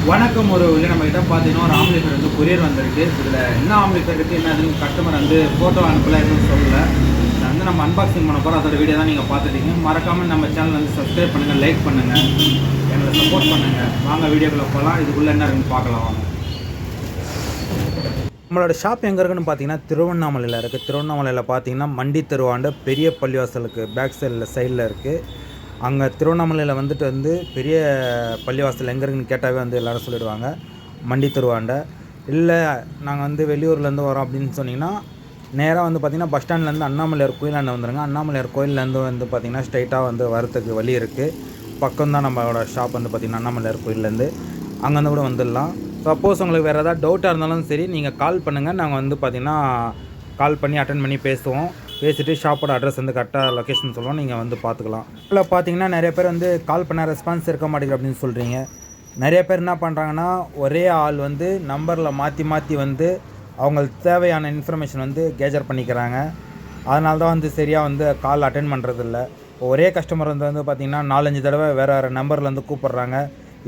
வணக்கம். ஒரு இல்லை நம்ம கிட்ட பார்த்தீங்கன்னா ஒரு ஆம்ப்ளிஃபையர் வந்து கொரியர் வந்திருக்கு. இதில் என்ன ஆம்ப்ளிஃபையர் இருக்குது, என்ன அதுன்னு கஸ்டமர் வந்து ஃபோட்டோ அனுப்பல எதுவும் சொல்லலை. இதை வந்து நம்ம அன்பாக்சிங் பண்ண போகிறோம். அதோட வீடியோ தான் நீங்கள் பார்த்துட்டீங்க. மறக்காமல் நம்ம சேனல் வந்து சப்ஸ்கிரைப் பண்ணுங்கள், லைக் பண்ணுங்கள், எங்களை சப்போர்ட் பண்ணுங்கள். வாங்க வீடியோக்குள்ளே போகலாம். இதுக்குள்ளே என்ன இருக்குன்னு பார்க்கலாம் வாங்க. நம்மளோட ஷாப் எங்கே இருக்குன்னு பார்த்தீங்கன்னா திருவண்ணாமலையில் இருக்குது. திருவண்ணாமலையில் பார்த்தீங்கன்னா மண்டி தெருவாண்ட பெரிய பள்ளிவாசலுக்கு பேக் சைடில் இருக்குது. அங்கே திருவண்ணாமலையில் வந்து பெரிய பள்ளிவாசல் எங்கே இருக்குன்னு கேட்டாவே வந்து எல்லோரும் சொல்லிடுவாங்க மண்டி தெருவாண்ட. இல்லை நாங்கள் வந்து வெளியூர்லேருந்து வரோம் அப்படின்னு சொன்னிங்கன்னா நேராக வந்து பார்த்திங்கன்னா பஸ் ஸ்டாண்ட்லேருந்து அண்ணாமலையார் கோயிலாண்ட வந்துடுங்க. அண்ணாமலையார் கோயிலேருந்து வந்து பார்த்திங்கன்னா ஸ்ட்ரைட்டாக வந்து வரத்துக்கு வழி இருக்குது. பக்கம் தான் நம்மளோட ஷாப் வந்து பார்த்திங்கன்னா அண்ணாமலையார் கோயிலேருந்து அங்கேருந்து கூட வந்துடலாம். சப்போஸ் உங்களுக்கு வேறு ஏதாவது டவுட்டாக இருந்தாலும் சரி நீங்கள் கால் பண்ணுங்கள். நாங்கள் வந்து பார்த்திங்கன்னா கால் பண்ணி அட்டன் பண்ணி பேசிவிட்டு ஷாப்போட அட்ரஸ் வந்து கரெக்டாக லொக்கேஷன் சொல்லுவோம், நீங்கள் வந்து பார்த்துக்கலாம். இல்லை பார்த்தீங்கன்னா நிறைய பேர் வந்து கால் பண்ண ரெஸ்பான்ஸ் இருக்க மாட்டேங்குது அப்படின்னு சொல்கிறீங்க. நிறைய பேர் என்ன பண்ணுறாங்கன்னா ஒரே ஆள் வந்து நம்பரில் மாற்றி வந்து அவங்களுக்கு தேவையான இன்ஃபர்மேஷன் வந்து கேதர் பண்ணிக்கிறாங்க. அதனால தான் வந்து சரியாக வந்து கால் அட்டென்ட் பண்ணுறதில்ல. ஒரே கஸ்டமர் வந்து பார்த்திங்கன்னா 4-5 தடவை வேறு நம்பர்லேருந்து கூப்பிட்றாங்க.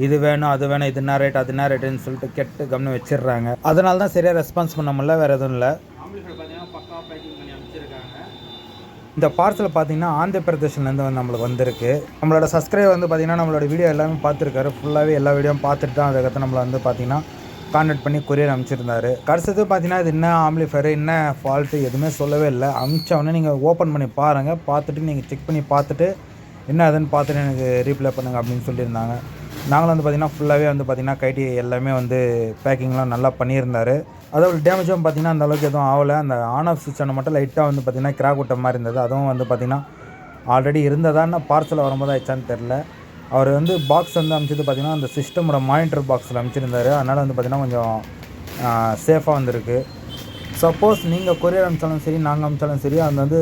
இது வேணும் அது வேணும், இது என்ன ரேட் அது என்ன ரேட்டுன்னு சொல்லிட்டு கெட்டு கவனம் வச்சிடுறாங்க. அதனால தான் சரியாக ரெஸ்பான்ஸ் பண்ண முடியல, வேறு எதுவும் இல்லை. இந்த பார்சல் பார்த்தீங்கன்னா ஆந்திர பிரதேஷ்லேருந்து வந்து நம்மளுக்கு வந்திருக்கு. நம்மளோட சப்ஸ்கிரைபர் வந்து பார்த்திங்கன்னா நம்மளோட வீடியோ எல்லாமே பார்த்துருக்காரு. ஃபுல்லாகவே எல்லா வீடியோவும் பார்த்துட்டு தான் அதுக்கடுத்து நம்மளை வந்து பார்த்திங்கன்னா கான்டாக்ட் பண்ணி கொரியர் அனுப்பிச்சிருந்தாரு. கடைசிது பார்த்தீங்கன்னா இது என்ன ஆம்ப்ளிஃபையர் என்ன ஃபால்ட்டு எதுவுமே சொல்லவே இல்லை. அனுப்பிச்சவொடனே நீங்கள் ஓப்பன் பண்ணி பாருங்கள், பார்த்துட்டு நீங்கள் செக் பண்ணி பார்த்துட்டு என்ன அதுன்னு பார்த்துட்டு எனக்கு ரீப்ளை பண்ணுங்கள் அப்படின்னு சொல்லியிருந்தாங்க. நாங்களும் வந்து பார்த்திங்கன்னா ஃபுல்லாகவே வந்து பார்த்திங்கன்னா கைட்டி எல்லாமே வந்து பேக்கிங்லாம் நல்லா பண்ணியிருந்தார். அதோட டேமேஜும் பார்த்திங்கன்னா அந்தளவுக்கு எதுவும் ஆகலை. அந்த ஆன் ஆஃப் சுவிட்சை மட்டும் லைட்டாக வந்து பார்த்திங்கன்னா கிராக் விட்ட மாதிரி இருந்தது. அதுவும் வந்து பார்த்திங்கன்னா ஆல்ரெடி இருந்ததான்னு பார்சல் வரும்போது ஆயிடுச்சான்னு தெரில. அவர் வந்து பாக்ஸ் வந்து அனுப்பிச்சது பார்த்திங்கன்னா அந்த சிஸ்டமோட மானிட்டர் பாக்ஸில் அனுப்பிச்சிருந்தார். அதனால் வந்து பார்த்திங்கன்னா கொஞ்சம் சேஃபாக வந்திருக்கு. சப்போஸ் நீங்கள் கொரியர் அனுப்பிச்சாலும் சரி நாங்கள் அனுப்பிச்சாலும் சரி அது வந்து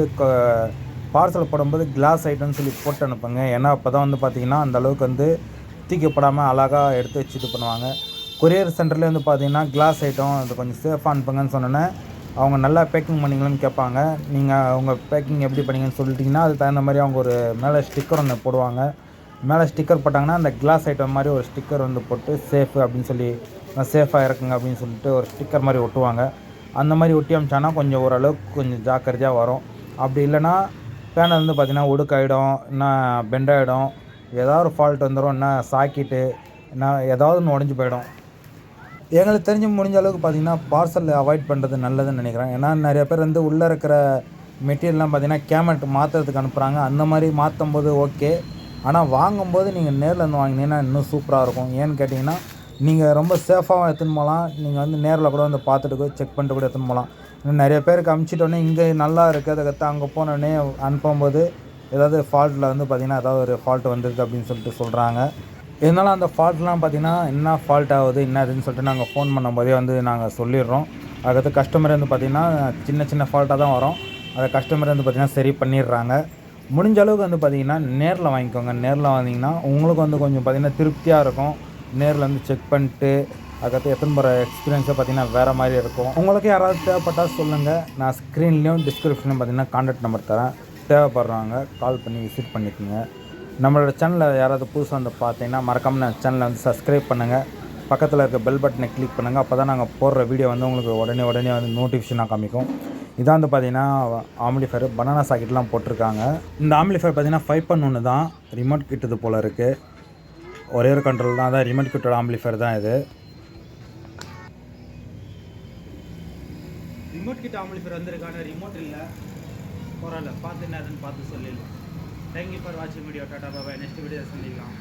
பார்சல் போடும்போது கிளாஸ் ஐட்டம்னு சொல்லி போட்டு அனுப்புங்க. ஏன்னா அப்போ தான் வந்து பார்த்திங்கன்னா அந்தளவுக்கு வந்து தூக்கப்படாமல் அழகாக எடுத்து வச்சு இது பண்ணுவாங்க. கொரியர் சென்டர்லேயே வந்து பார்த்தீங்கன்னா கிளாஸ் ஐட்டம் அது கொஞ்சம் சேஃபாக அனுப்புங்கன்னு சொன்னோன்னே அவங்க நல்லா பேக்கிங் பண்ணிங்களான்னு கேட்பாங்க. நீங்கள் அவங்க பேக்கிங் எப்படி பண்ணிங்கன்னு சொல்லிட்டிங்கன்னா அதுக்கு தகுந்த மாதிரி அவங்க ஒரு மேலே ஸ்டிக்கர் ஒன்று போடுவாங்க. மேலே ஸ்டிக்கர் போட்டாங்கன்னா அந்த கிளாஸ் ஐட்டம் மாதிரி ஒரு ஸ்டிக்கர் வந்து போட்டு சேஃபு அப்படின்னு சொல்லி சேஃபாக இருக்குங்க அப்படின்னு சொல்லிட்டு ஒரு ஸ்டிக்கர் மாதிரி ஒட்டுவாங்க. அந்த மாதிரி ஒட்டி அமிச்சானா கொஞ்சம் ஓரளவுக்கு கொஞ்சம் ஜாக்கிரதையாக வரும். அப்படி இல்லைன்னா பேனல் வந்து பார்த்திங்கன்னா ஒடுக்காயிடும், என்ன பெண்டாயிடும், ஏதாவது ஒரு ஃபால்ட் வந்துடும், என்ன சாக்கிட்டு என்ன ஏதாவது ஒன்று உடஞ்சி போயிடும். எங்களுக்கு தெரிஞ்சு முடிஞ்ச அளவுக்கு பார்த்திங்கன்னா பார்சல் அவாய்ட் பண்ணுறது நல்லதுன்னு நினைக்கிறேன். ஏன்னா நிறைய பேர் வந்து உள்ளே இருக்கிற மெட்டீரியல்லாம் பார்த்திங்கன்னா கேமெட் மாற்றுறதுக்கு அனுப்புகிறாங்க. அந்த மாதிரி மாற்றும் போது ஓகே. ஆனால் வாங்கும்போது நீங்கள் நேரில் வந்து வாங்கினீங்கன்னா இன்னும் சூப்பராக இருக்கும். ஏன்னு கேட்டிங்கன்னா நீங்கள் ரொம்ப சேஃபாகவும் எடுத்துன்னு போகலாம். நீங்கள் வந்து நேரில் கூட வந்து பார்த்துட்டு செக் பண்ணிட்டு கூட எடுத்துன்னு போகலாம். இன்னும் நிறைய பேருக்கு அனுப்பிச்சிட்டோன்னே இங்கே நல்லா இருக்குது அதை கற்று அங்கே போனோடனே அனுப்பும்போது ஏதாவது ஃபால்ட்டில் வந்து பார்த்திங்கன்னா ஏதாவது ஒரு ஃபால்ட் வந்துருக்கு அப்படின்னு சொல்லிட்டு சொல்கிறாங்க. இருந்தாலும் அந்த ஃபால்ட்லாம் பார்த்திங்கன்னா என்ன ஃபால்ட் ஆகுது என்ன அதுன்னு சொல்லிட்டு நாங்கள் ஃபோன் பண்ணும்போதே வந்து நாங்கள் சொல்லிடுறோம். அதுக்கடுத்து கஸ்டமர் வந்து பார்த்திங்கன்னா சின்ன ஃபால்ட்டாக தான் வரும். அதை கஸ்டமர் வந்து பார்த்திங்கன்னா சரி பண்ணிடுறாங்க. முடிஞ்ச அளவுக்கு வந்து பார்த்திங்கன்னா நேரில் வாங்கிக்கோங்க. நேரில் வாங்கினீங்கன்னா உங்களுக்கு வந்து கொஞ்சம் பார்த்திங்கன்னா திருப்தியாக இருக்கும். நேரில் வந்து செக் பண்ணிட்டு அதுக்கடுத்து எத்தனை முறை எக்ஸ்பீரியன்ஸை பார்த்திங்கன்னா வேறு மாதிரி இருக்கும். உங்களுக்கு யாராவது தேவைப்பட்டால் சொல்லுங்கள். நான் ஸ்க்ரீன்லேயும் டிஸ்கிரிப்ஷன்லையும் பார்த்திங்கன்னா கான்டாக்ட் நம்பர் தரேன். தேவைப்படுறவங்க கால் பண்ணி விசிட் பண்ணிக்கோங்க. நம்மளோட சேனலில் யாராவது புதுசாக வந்து பார்த்தீங்கன்னா மறக்காமல் நான் சேனலை வந்து சப்ஸ்கிரைப் பண்ணுங்கள். பக்கத்தில் இருக்க பெல் பட்டனை கிளிக் பண்ணுங்கள். அப்போ தான் நாங்கள் போடுற வீடியோ வந்து உங்களுக்கு உடனே வந்து நோட்டிஃபிகேஷனாக காமிக்கும். இதான் வந்து பார்த்திங்கன்னா ஆம்ப்ளிஃபையர் பனானா சாக்கெட்லாம் போட்டிருக்காங்க. இந்த ஆம்ப்ளிஃபையர் பார்த்திங்கன்னா 5.1 தான். ரிமோட் கிட்டது போல் இருக்குது. ஒரே ஒரு கண்ட்ரோல் தான். அதான் ரிமோட் கிட்டோட ஆம்ப்ளிஃபையர் தான் இது. ரிமோட் கிட்ட ஆம்ப்ளிஃபையர் வந்திருக்கான ரிமோட் இல்லை. பரவாயில்ல, பார்த்து என்ன அதுன்னு பார்த்து சொல்லிடலாம். தேங்க்யூ ஃபார் வாட்சிங் வீடியோ. டாடா பாய். நெக்ஸ்ட் வீடியோ சந்திக்கலாம்.